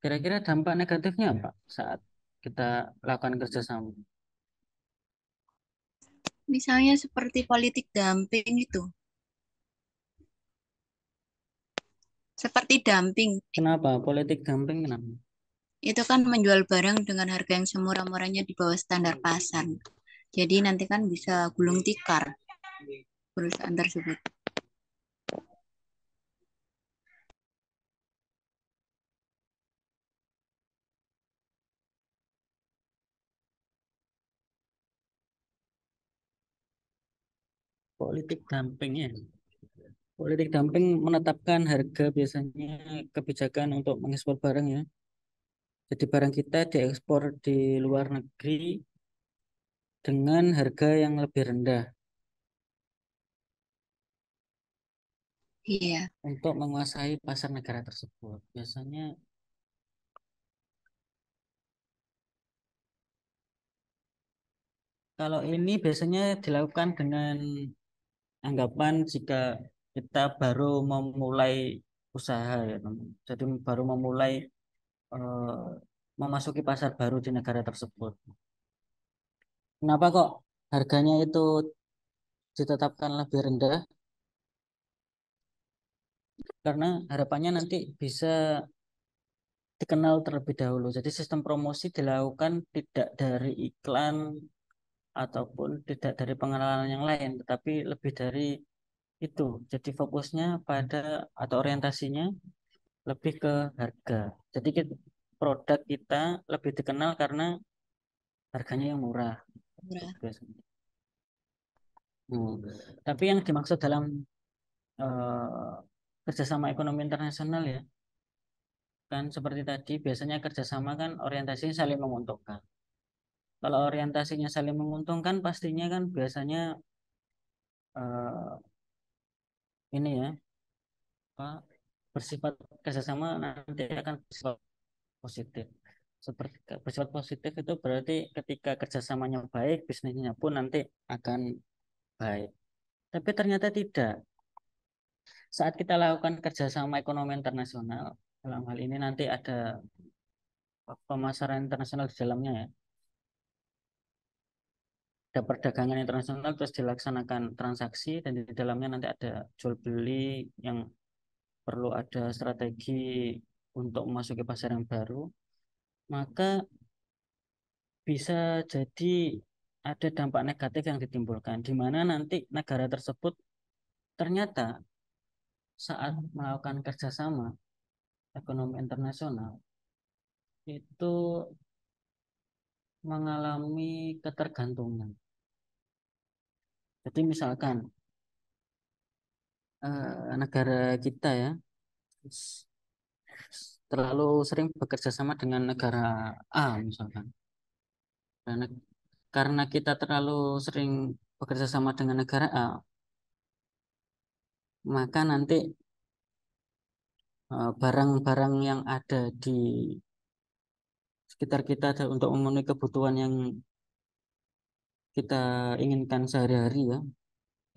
Kira-kira dampak negatifnya apa saat kita lakukan kerjasama? Misalnya seperti politik dumping itu. Seperti dumping, Kenapa? Politik dumping kenapa? itu kan menjual barang dengan harga yang semurah-murahnya di bawah standar pasar. Jadi nanti kan bisa gulung tikar perusahaan tersebut. Politik dumping ya. Politik dumping menetapkan harga biasanya kebijakan untuk mengekspor barang ya. Jadi barang kita diekspor di luar negeri dengan harga yang lebih rendah Iya, untuk menguasai pasar negara tersebut. Biasanya kalau ini biasanya dilakukan dengan anggapan jika kita baru memulai usaha ya, teman. Jadi baru memulai eh, memasuki pasar baru di negara tersebut. Kenapa kok harganya itu ditetapkan lebih rendah? Karena harapannya nanti bisa dikenal terlebih dahulu. Jadi sistem promosi dilakukan tidak dari iklan ataupun tidak dari pengenalan yang lain, tetapi lebih dari itu. Jadi fokusnya pada atau orientasinya lebih ke harga. Jadi produk kita lebih dikenal karena harganya yang murah. murah. Biasanya. Hmm. Tapi yang dimaksud dalam eh, kerjasama ekonomi internasional ya, kan seperti tadi biasanya kerjasama kan orientasinya saling menguntungkan. Kalau orientasinya saling menguntungkan, pastinya kan biasanya eh, ini ya, apa, bersifat kerjasama nanti akan bersifat positif. Seperti bersifat positif itu berarti ketika kerjasamanya baik, bisnisnya pun nanti akan baik. Tapi ternyata tidak. Saat kita lakukan kerjasama ekonomi internasional, dalam hal ini nanti ada pemasaran internasional di dalamnya ya. Ada perdagangan internasional terus dilaksanakan transaksi dan di dalamnya nanti ada jual beli yang perlu ada strategi untuk memasuki pasar yang baru, maka bisa jadi ada dampak negatif yang ditimbulkan, di mana nanti negara tersebut ternyata saat melakukan kerjasama ekonomi internasional itu mengalami ketergantungan. Jadi misalkan negara kita ya terlalu sering bekerja sama dengan negara A misalkan. Karena kita terlalu sering bekerja sama dengan negara A, maka nanti barang-barang yang ada di sekitar kita untuk memenuhi kebutuhan yang kita inginkan sehari-hari ya,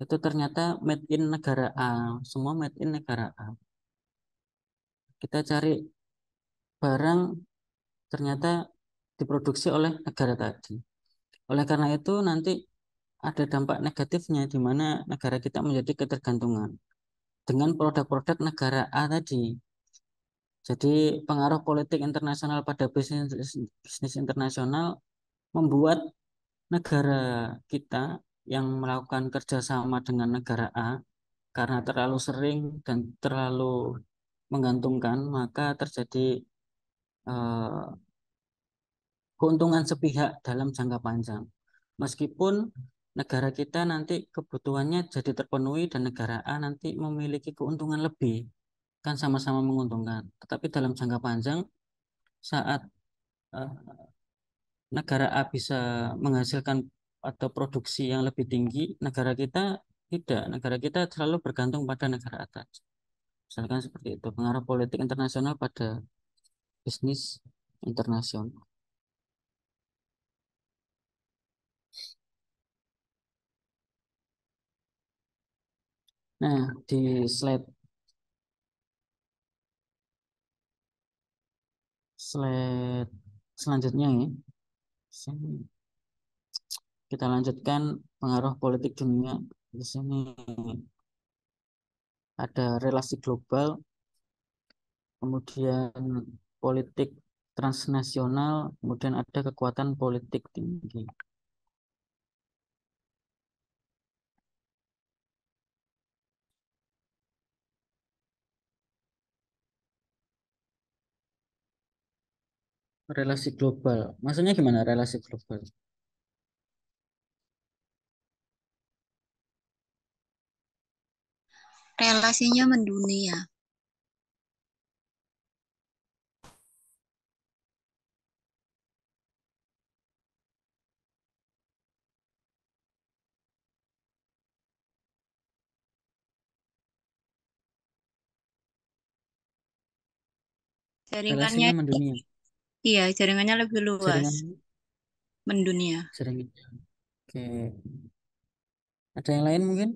itu ternyata made in negara A, semua made in negara A. Kita cari barang ternyata diproduksi oleh negara tadi. Oleh karena itu nanti ada dampak negatifnya di mana negara kita menjadi ketergantungan dengan produk-produk negara A tadi. Jadi pengaruh politik internasional pada bisnis bisnis internasional membuat negara kita yang melakukan kerjasama dengan negara A karena terlalu sering dan terlalu menggantungkan, maka terjadi eh, keuntungan sepihak dalam jangka panjang. Meskipun negara kita nanti kebutuhannya jadi terpenuhi dan negara A nanti memiliki keuntungan lebih, kan sama-sama menguntungkan. Tetapi dalam jangka panjang, saat eh, negara A bisa menghasilkan atau produksi yang lebih tinggi, negara kita tidak. Negara kita selalu bergantung pada negara atas. Misalkan seperti itu, pengaruh politik internasional pada bisnis internasional. Nah, di slide slide selanjutnya ya, sini kita lanjutkan pengaruh politik dunia. Di sini ada relasi global, kemudian politik transnasional, kemudian ada kekuatan politik tinggi. Relasi global, maksudnya gimana relasi global? Relasinya mendunia. Jaringannya, Relasinya mendunia, iya, jaringannya lebih luas, jaringan mendunia. jaringan. Oke, ada yang lain mungkin?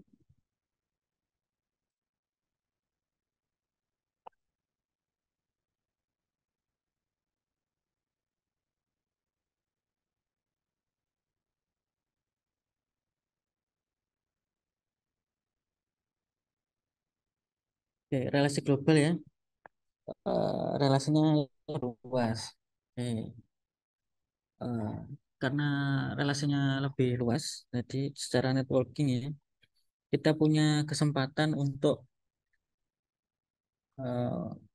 Oke, relasi global ya. Relasinya luas. Oke. Eh, karena relasinya lebih luas, jadi secara networking ya, kita punya kesempatan untuk eh,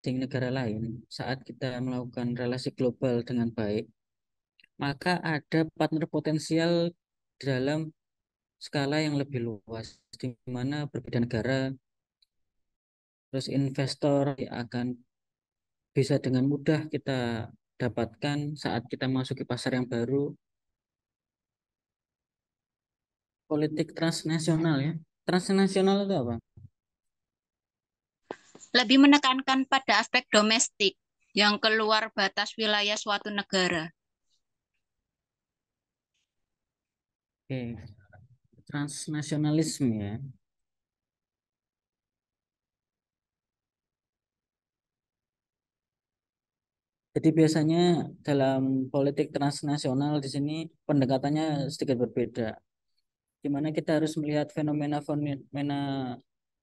di negara lain. Saat kita melakukan relasi global dengan baik, maka ada partner potensial dalam skala yang lebih luas, di mana berbeda negara, terus investor akan bisa dengan mudah kita dapatkan saat kita memasuki pasar yang baru. Politik transnasional ya. Transnasional itu apa? Lebih menekankan pada aspek domestik yang keluar batas wilayah suatu negara. Oke, transnasionalisme ya. Jadi biasanya dalam politik transnasional di sini pendekatannya sedikit berbeda. Di mana kita harus melihat fenomena-fenomena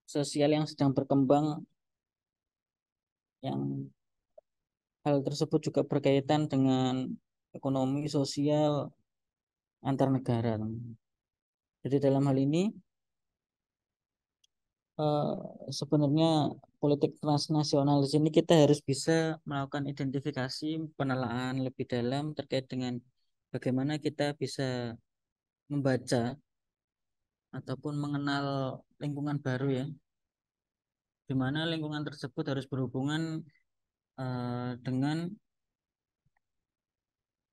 sosial yang sedang berkembang, yang hal tersebut juga berkaitan dengan ekonomi sosial antar negara. Jadi dalam hal ini eh, sebenarnya politik transnasional di sini kita harus bisa melakukan identifikasi penelaahan lebih dalam terkait dengan bagaimana kita bisa membaca ataupun mengenal lingkungan baru ya, di mana lingkungan tersebut harus berhubungan dengan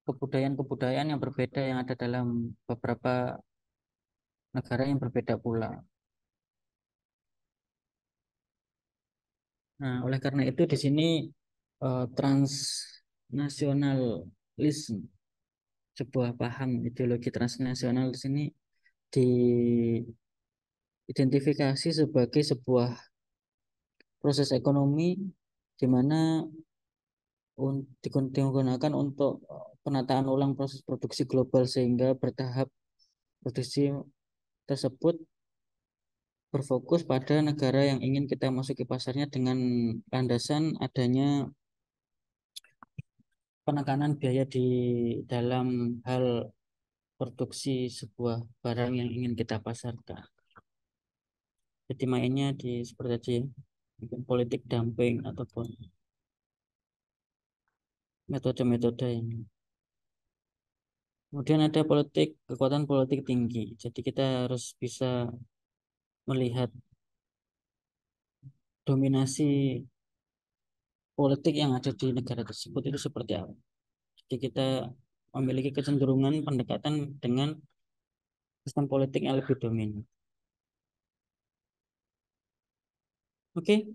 kebudayaan-kebudayaan yang berbeda yang ada dalam beberapa negara yang berbeda pula. Nah, oleh karena itu di sini transnasionalisme, sebuah paham ideologi transnasional di sini diidentifikasi sebagai sebuah proses ekonomi di mana digunakan untuk penataan ulang proses produksi global sehingga bertahap produksi tersebut berfokus pada negara yang ingin kita masuki pasarnya dengan landasan adanya penekanan biaya di dalam hal produksi sebuah barang yang ingin kita pasarkan. Jadi mainnya di seperti tadi ya, mungkin politik dumping ataupun metode-metode yang kemudian ada politik kekuatan politik tinggi. Jadi kita harus bisa melihat dominasi politik yang ada di negara tersebut itu seperti apa. Jadi kita memiliki kecenderungan pendekatan dengan sistem politik yang lebih dominan. Oke,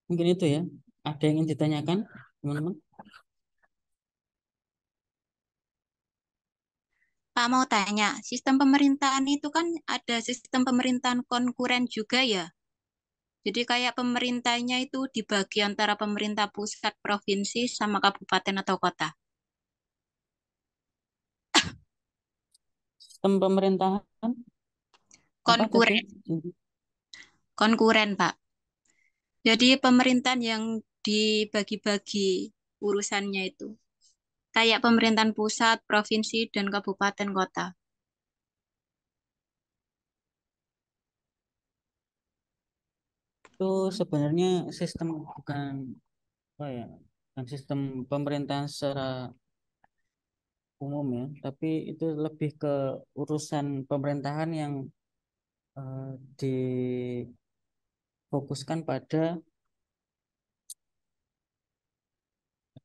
mungkin itu ya. Ada yang ingin ditanyakan, teman-teman? Pak mau tanya, sistem pemerintahan itu kan ada sistem pemerintahan konkuren juga ya. Jadi kayak pemerintahnya itu dibagi antara pemerintah pusat, provinsi, sama kabupaten atau kota. Sistem pemerintahan apa tadi? Konkuren, konkuren Pak. Jadi pemerintahan yang dibagi-bagi urusannya itu. Kayak pemerintahan pusat, provinsi, dan kabupaten kota. Itu sebenarnya sistem bukan apa ya? Bukan sistem pemerintahan secara umum ya, tapi itu lebih ke urusan pemerintahan yang difokuskan pada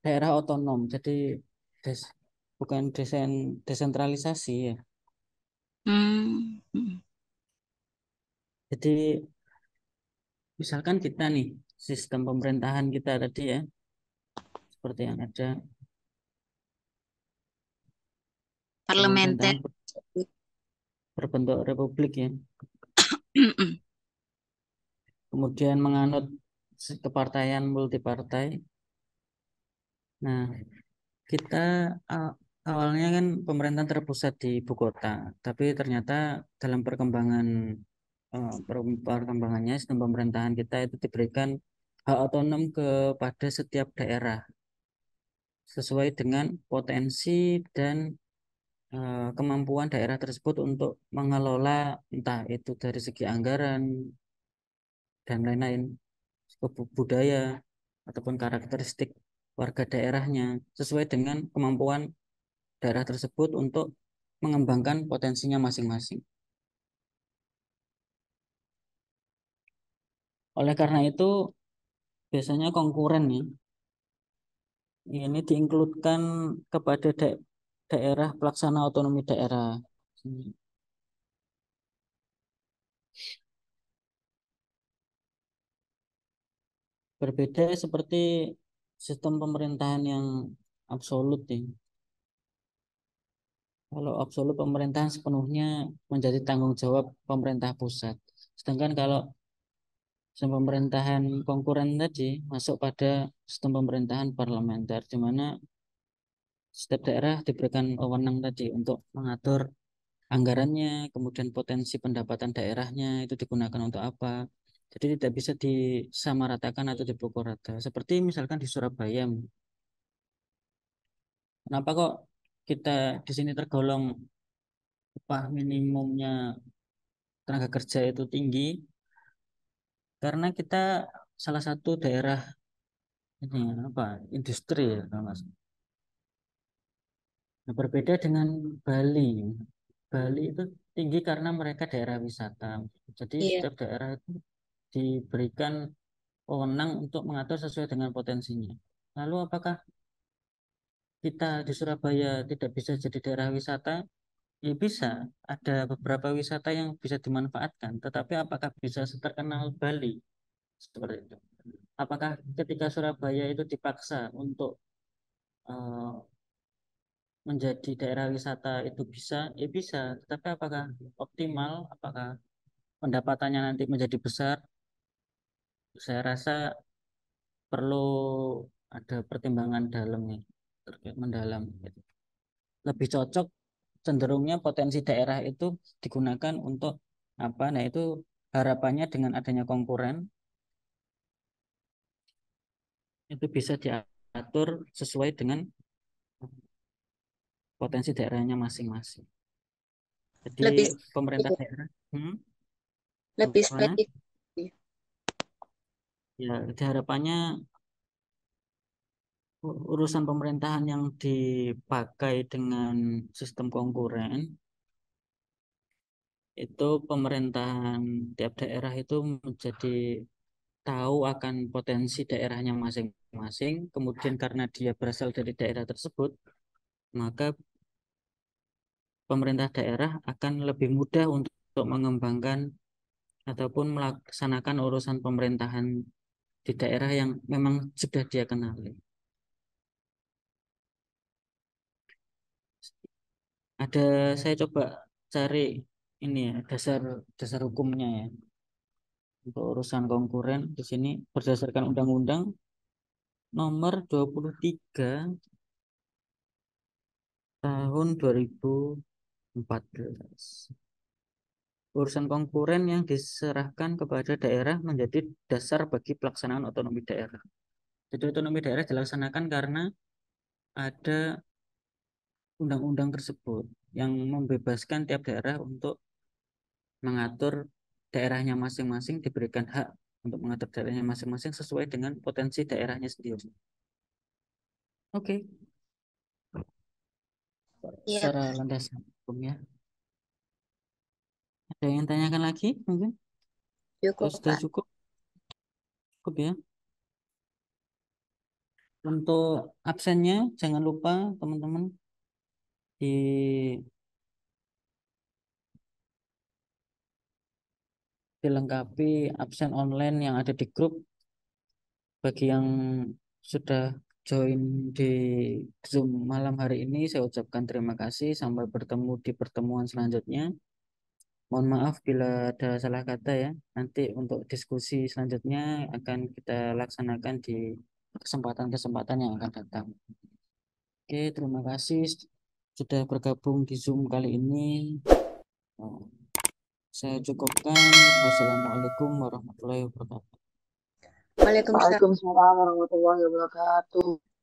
daerah otonom. Jadi des, bukan desentralisasi ya. Hmm. Jadi misalkan kita nih sistem pemerintahan kita tadi ya seperti yang ada sistem Parlementer. pemerintahan berbentuk republik ya. Kemudian menganut kepartaian multipartai. Nah, kita a- awalnya kan pemerintahan terpusat di ibu kota, tapi ternyata dalam perkembangannya sistem pemerintahan kita itu diberikan hak otonom kepada setiap daerah sesuai dengan potensi dan kemampuan daerah tersebut untuk mengelola entah itu dari segi anggaran dan lain-lain, budaya ataupun karakteristik warga daerahnya sesuai dengan kemampuan daerah tersebut untuk mengembangkan potensinya masing-masing. Oleh karena itu, biasanya konkuren ya, ini diinkludkan kepada daerah pelaksana otonomi daerah. Berbeda seperti sistem pemerintahan yang absolut ya. Kalau absolut pemerintahan sepenuhnya menjadi tanggung jawab pemerintah pusat. Sedangkan kalau sistem pemerintahan konkuren tadi masuk pada sistem pemerintahan parlementer, di mana setiap daerah diberikan wewenang tadi untuk mengatur anggarannya, kemudian potensi pendapatan daerahnya itu digunakan untuk apa. Jadi tidak bisa disamaratakan atau dipukul rata. Seperti misalkan di Surabaya, kenapa kok kita di sini tergolong upah minimumnya tenaga kerja itu tinggi? Karena kita salah satu daerah ini apa industri ya, kalau nggak salah. Nah, berbeda dengan Bali. Bali itu tinggi karena mereka daerah wisata. Jadi Iya. setiap daerah itu diberikan wewenang untuk mengatur sesuai dengan potensinya. Lalu apakah kita di Surabaya tidak bisa jadi daerah wisata? Ya bisa, ada beberapa wisata yang bisa dimanfaatkan, tetapi apakah bisa seterkenal Bali? Seperti itu. Apakah ketika Surabaya itu dipaksa untuk eh, menjadi daerah wisata itu bisa? Ya bisa, tetapi apakah optimal? Apakah pendapatannya nanti menjadi besar? Saya rasa perlu ada pertimbangan dalam nih, terkait mendalam gitu. Lebih cocok cenderungnya potensi daerah itu digunakan untuk apa? Nah, itu harapannya dengan adanya konkuren itu bisa diatur sesuai dengan potensi daerahnya masing-masing. Jadi Lebih pemerintah spesifik, daerah, lebih gimana? spesifik. Ya, harapannya urusan pemerintahan yang dipakai dengan sistem konkuren itu pemerintahan tiap daerah itu menjadi tahu akan potensi daerahnya masing-masing. Kemudian karena dia berasal dari daerah tersebut, maka pemerintah daerah akan lebih mudah untuk mengembangkan ataupun melaksanakan urusan pemerintahan di daerah yang memang sudah dia kenali. Ada saya coba cari ini ya dasar dasar hukumnya ya untuk urusan konkuren di sini berdasarkan Undang-Undang Nomor 23 Tahun 2014. Urusan konkuren yang diserahkan kepada daerah menjadi dasar bagi pelaksanaan otonomi daerah. Jadi otonomi daerah dilaksanakan karena ada undang-undang tersebut yang membebaskan tiap daerah untuk mengatur daerahnya masing-masing, diberikan hak untuk mengatur daerahnya masing-masing sesuai dengan potensi daerahnya sendiri. Oke, Iya, secara landasan hukumnya. Ada yang tanyakan lagi mungkin? Atau cukup sudah Pak. cukup? Cukup ya. Untuk absennya jangan lupa teman-teman dilengkapi absen online yang ada di grup. Bagi yang sudah join di Zoom malam hari ini, saya ucapkan terima kasih. Sampai bertemu di pertemuan selanjutnya. Mohon maaf bila ada salah kata ya. Nanti untuk diskusi selanjutnya akan kita laksanakan di kesempatan-kesempatan yang akan datang. Oke, terima kasih sudah bergabung di Zoom kali ini. Saya cukupkan. Wassalamualaikum warahmatullahi wabarakatuh. Waalaikumsalam. Waalaikumsalam warahmatullahi wabarakatuh.